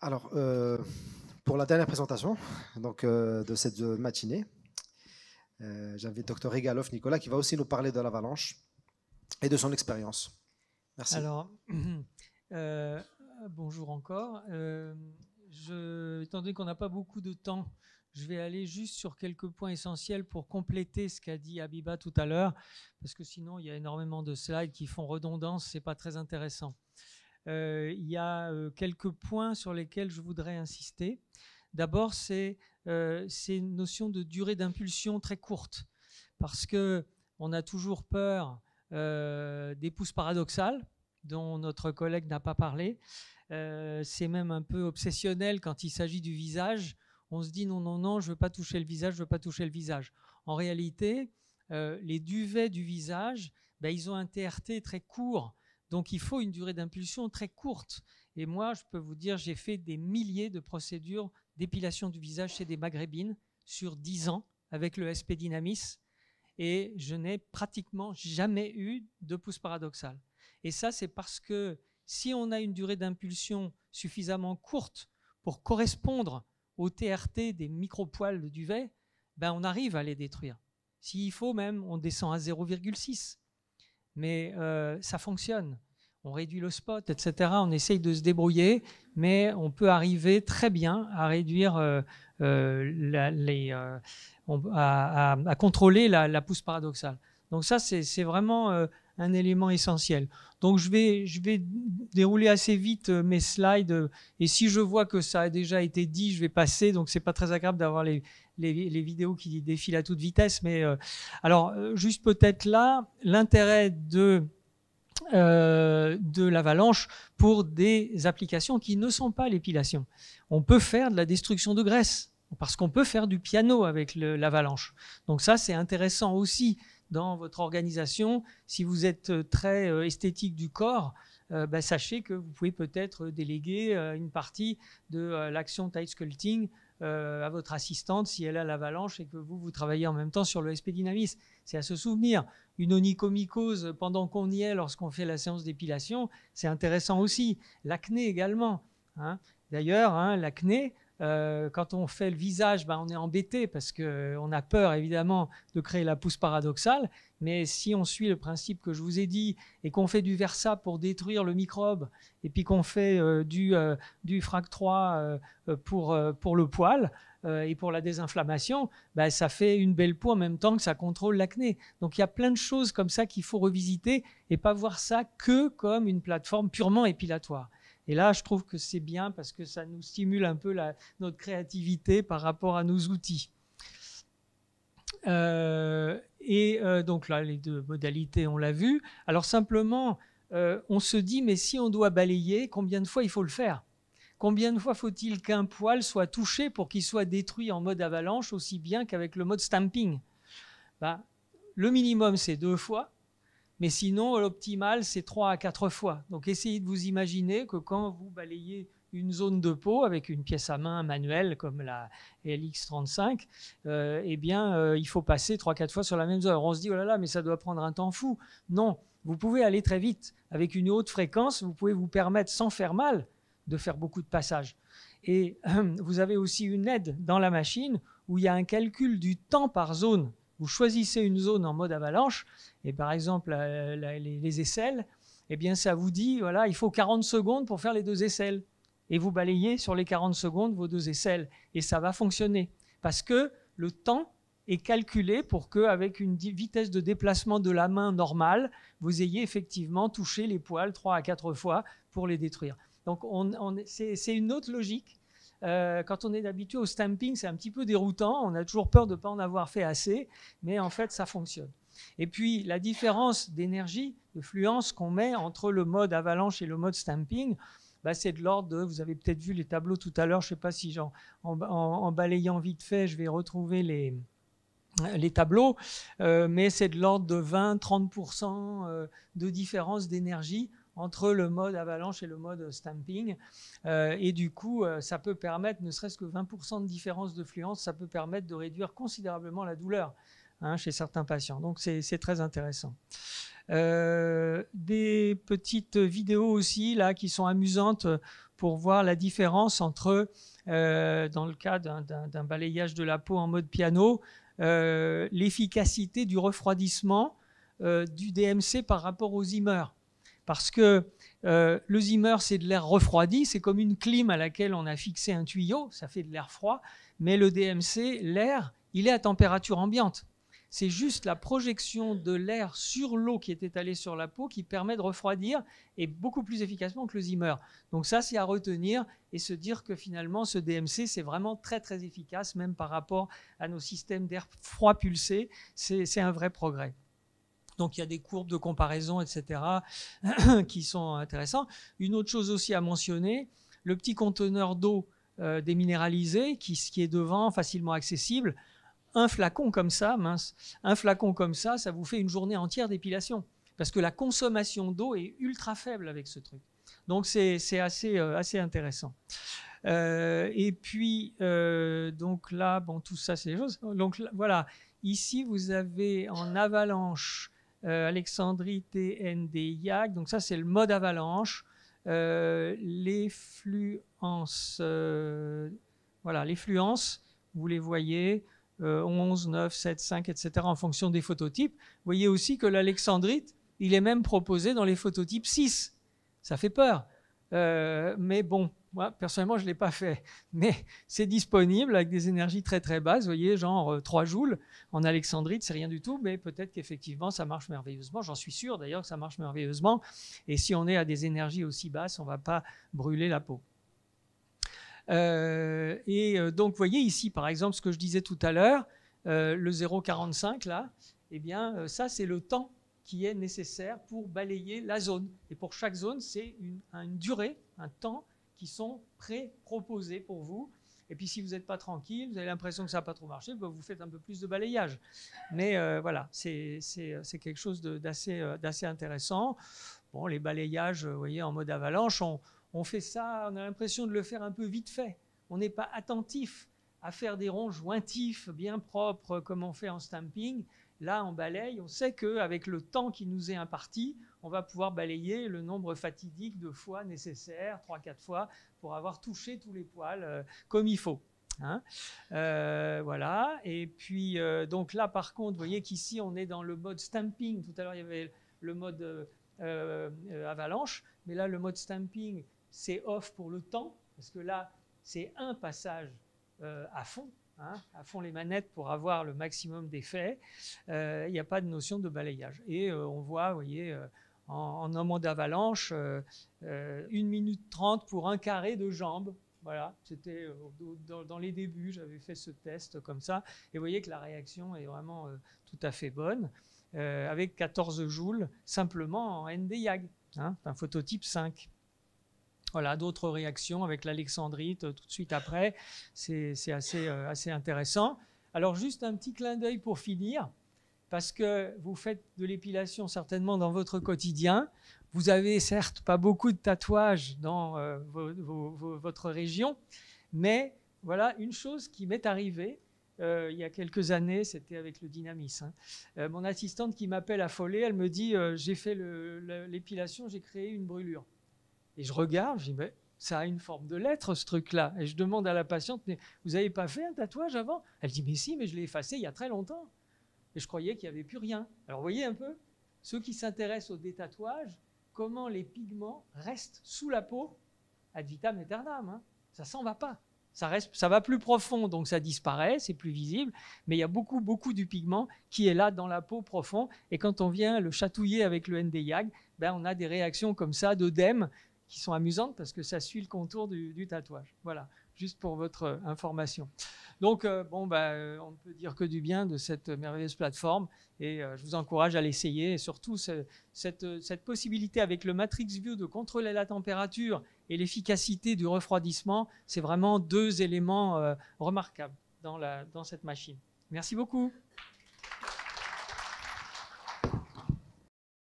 Alors, pour la dernière présentation donc, de cette matinée, j'invite Dr Regalov Nicolas qui va aussi nous parler de l'avalanche et de son expérience. Merci. Alors, euh, bonjour encore. Étant donné qu'on n'a pas beaucoup de temps, je vais aller juste sur quelques points essentiels pour compléter ce qu'a dit Abiba tout à l'heure, parce que sinon il y a énormément de slides qui font redondance, c'est pas très intéressant. Il y a quelques points sur lesquels je voudrais insister. D'abord, c'est une notion de durée d'impulsion très courte, parce que on a toujours peur des pousses paradoxales, dont notre collègue n'a pas parlé. C'est même un peu obsessionnel quand il s'agit du visage. On se dit non, non, non, je ne veux pas toucher le visage, je ne veux pas toucher le visage. En réalité, les duvets du visage, ben, ils ont un TRT très court. Donc il faut une durée d'impulsion très courte. Et moi, je peux vous dire, j'ai fait des milliers de procédures d'épilation du visage chez des maghrébines sur 10 ans avec le SP Dynamis et je n'ai pratiquement jamais eu de pousse paradoxale. Et ça, c'est parce que si on a une durée d'impulsion suffisamment courte pour correspondre au TRT des micropoils de duvet, ben on arrive à les détruire. S'il faut même, on descend à 0,6. Mais ça fonctionne. On réduit le spot, etc. On essaye de se débrouiller, mais on peut arriver très bien à réduire à contrôler la pousse paradoxale. Donc ça, c'est vraiment un élément essentiel. Donc je vais dérouler assez vite mes slides et si je vois que ça a déjà été dit, je vais passer. Donc c'est pas très agréable d'avoir les vidéos qui défilent à toute vitesse. Mais alors juste peut-être là, l'intérêt de l'avalanche pour des applications qui ne sont pas l'épilation. On peut faire de la destruction de graisse parce qu'on peut faire du piano avec l'avalanche. Donc ça, c'est intéressant aussi dans votre organisation. Si vous êtes très esthétique du corps, bah, sachez que vous pouvez peut-être déléguer une partie de l'action tight sculpting à votre assistante si elle a l'avalanche et que vous travaillez en même temps sur le SP Dynamis. C'est à se souvenir. Une onychomycose pendant qu'on y est lorsqu'on fait la séance d'épilation, c'est intéressant aussi. L'acné également. Hein. D'ailleurs, hein, l'acné, quand on fait le visage, ben, on est embêté parce qu'on a peur évidemment de créer la pousse paradoxale. Mais si on suit le principe que je vous ai dit et qu'on fait du Versa pour détruire le microbe et puis qu'on fait du Frac 3 pour le poil et pour la désinflammation, ben, ça fait une belle peau en même temps que ça contrôle l'acné. Donc il y a plein de choses comme ça qu'il faut revisiter et pas voir ça que comme une plateforme purement épilatoire. Et là, je trouve que c'est bien parce que ça nous stimule un peu notre créativité par rapport à nos outils. Donc là, les deux modalités, on l'a vu. Alors simplement, on se dit, mais si on doit balayer, combien de fois il faut le faire ? Combien de fois faut-il qu'un poil soit touché pour qu'il soit détruit en mode avalanche aussi bien qu'avec le mode stamping ? Ben, le minimum, c'est 2 fois. Mais sinon, l'optimal, c'est 3 à 4 fois. Donc, essayez de vous imaginer que quand vous balayez une zone de peau avec une pièce à main manuelle comme la LX35, eh bien, il faut passer 3-4 fois sur la même zone. Alors, on se dit, oh là là, mais ça doit prendre un temps fou. Non, vous pouvez aller très vite. Avec une haute fréquence, vous pouvez vous permettre, sans faire mal, de faire beaucoup de passages. Et vous avez aussi une aide dans la machine où il y a un calcul du temps par zone. Vous choisissez une zone en mode avalanche, et par exemple les aisselles, eh bien ça vous dit, voilà, il faut 40 secondes pour faire les 2 aisselles. Et vous balayez sur les 40 secondes vos 2 aisselles, et ça va fonctionner. Parce que le temps est calculé pour qu'avec une vitesse de déplacement de la main normale, vous ayez effectivement touché les poils 3 à 4 fois pour les détruire. Donc c'est une autre logique. Quand on est habitué au stamping, c'est un petit peu déroutant. On a toujours peur de ne pas en avoir fait assez, mais en fait, ça fonctionne. Et puis, la différence d'énergie, de fluence qu'on met entre le mode avalanche et le mode stamping, bah, c'est de l'ordre de, vous avez peut-être vu les tableaux tout à l'heure, je ne sais pas si en balayant vite fait, je vais retrouver les tableaux, mais c'est de l'ordre de 20-30% de différence d'énergie entre le mode avalanche et le mode stamping. Et du coup, ça peut permettre, ne serait-ce que 20% de différence de fluence, ça peut permettre de réduire considérablement la douleur chez certains patients. Donc, c'est très intéressant. Des petites vidéos aussi là qui sont amusantes pour voir la différence entre, dans le cas d'un balayage de la peau en mode piano, l'efficacité du refroidissement du DMC par rapport au Zimmer. Parce que le Zimmer, c'est de l'air refroidi, c'est comme une clim à laquelle on a fixé un tuyau, ça fait de l'air froid, mais le DMC, l'air, il est à température ambiante. C'est juste la projection de l'air sur l'eau qui est étalée sur la peau qui permet de refroidir et beaucoup plus efficacement que le Zimmer. Donc ça, c'est à retenir et se dire que finalement, ce DMC, c'est vraiment très très efficace, même par rapport à nos systèmes d'air froid pulsé. C'est un vrai progrès. Donc il y a des courbes de comparaison, etc., qui sont intéressantes. Une autre chose aussi à mentionner, le petit conteneur d'eau déminéralisé qui est devant, facilement accessible. Un flacon comme ça, un flacon comme ça vous fait une journée entière d'épilation. Parce que la consommation d'eau est ultra faible avec ce truc. Donc c'est assez intéressant. Et puis, donc là, bon, tout ça, c'est des choses. Donc voilà, ici, vous avez en avalanche Alexandrite et ND-YAG. Donc ça, c'est le mode avalanche. Les fluences, voilà, les fluences, vous les voyez, 11, 9, 7, 5, etc. en fonction des phototypes. Vous voyez aussi que l'alexandrite, il est même proposé dans les phototypes 6. Ça fait peur. Mais bon, moi, personnellement, je ne l'ai pas fait. Mais c'est disponible avec des énergies très très basses. Vous voyez, genre 3 joules en alexandrite, c'est rien du tout. Mais peut-être qu'effectivement, ça marche merveilleusement. J'en suis sûr d'ailleurs que ça marche merveilleusement. Et si on est à des énergies aussi basses, on ne va pas brûler la peau. Donc, vous voyez ici, par exemple, ce que je disais tout à l'heure, le 0,45 là, eh bien, ça, c'est le temps qui est nécessaire pour balayer la zone. Et pour chaque zone, c'est une durée, un temps qui sont pré-proposés pour vous. Et puis, si vous n'êtes pas tranquille, vous avez l'impression que ça n'a pas trop marché, ben, vous faites un peu plus de balayage. Mais voilà, c'est quelque chose d'assez intéressant. Bon, les balayages, vous voyez, en mode avalanche, on fait ça, on a l'impression de le faire un peu vite fait. On n'est pas attentif à faire des ronds jointifs bien propres comme on fait en stamping. Là, on balaye, on sait qu'avec le temps qui nous est imparti, on va pouvoir balayer le nombre fatidique de fois nécessaire, 3-4 fois, pour avoir touché tous les poils comme il faut. Hein, voilà. Et puis, donc là, par contre, vous voyez qu'ici, on est dans le mode stamping. Tout à l'heure, il y avait le mode avalanche, mais là, le mode stamping, c'est off pour le temps, parce que là, c'est un passage à fond, hein, à fond les manettes pour avoir le maximum d'effet. Il n'y a pas de notion de balayage. Et on voit, vous voyez, en un mode avalanche, 1 minute 30 pour un carré de jambes. Voilà, c'était dans les débuts, j'avais fait ce test comme ça. Et vous voyez que la réaction est vraiment tout à fait bonne, avec 14 joules simplement en ND-YAG, hein, un phototype 5. Voilà, d'autres réactions avec l'alexandrite tout de suite après, c'est assez intéressant. Alors juste un petit clin d'œil pour finir, parce que vous faites de l'épilation certainement dans votre quotidien. Vous avez certes pas beaucoup de tatouages dans votre région, mais voilà une chose qui m'est arrivée il y a quelques années, c'était avec le Dynamis. Hein. Mon assistante qui m'appelle affolée, elle me dit j'ai fait l'épilation, j'ai créé une brûlure. Et je regarde, je dis, mais ça a une forme de lettre, ce truc-là. Et je demande à la patiente, mais vous n'avez pas fait un tatouage avant? Elle dit, mais si, mais je l'ai effacé il y a très longtemps. Et je croyais qu'il n'y avait plus rien. Alors, vous voyez un peu, ceux qui s'intéressent au détatouage, comment les pigments restent sous la peau ad vitam aeternam. Hein. Ça s'en va pas. Ça va plus profond, donc ça disparaît, c'est plus visible. Mais il y a beaucoup, beaucoup du pigment qui est là dans la peau profond. Et quand on vient le chatouiller avec le ND-YAG, ben, on a des réactions comme ça d'œdème, qui sont amusantes parce que ça suit le contour du tatouage. Voilà, juste pour votre information. Donc, bon, on ne peut dire que du bien de cette merveilleuse plateforme et je vous encourage à l'essayer. Et surtout, cette possibilité avec le Matrix View de contrôler la température et l'efficacité du refroidissement, c'est vraiment 2 éléments remarquables dans cette machine. Merci beaucoup.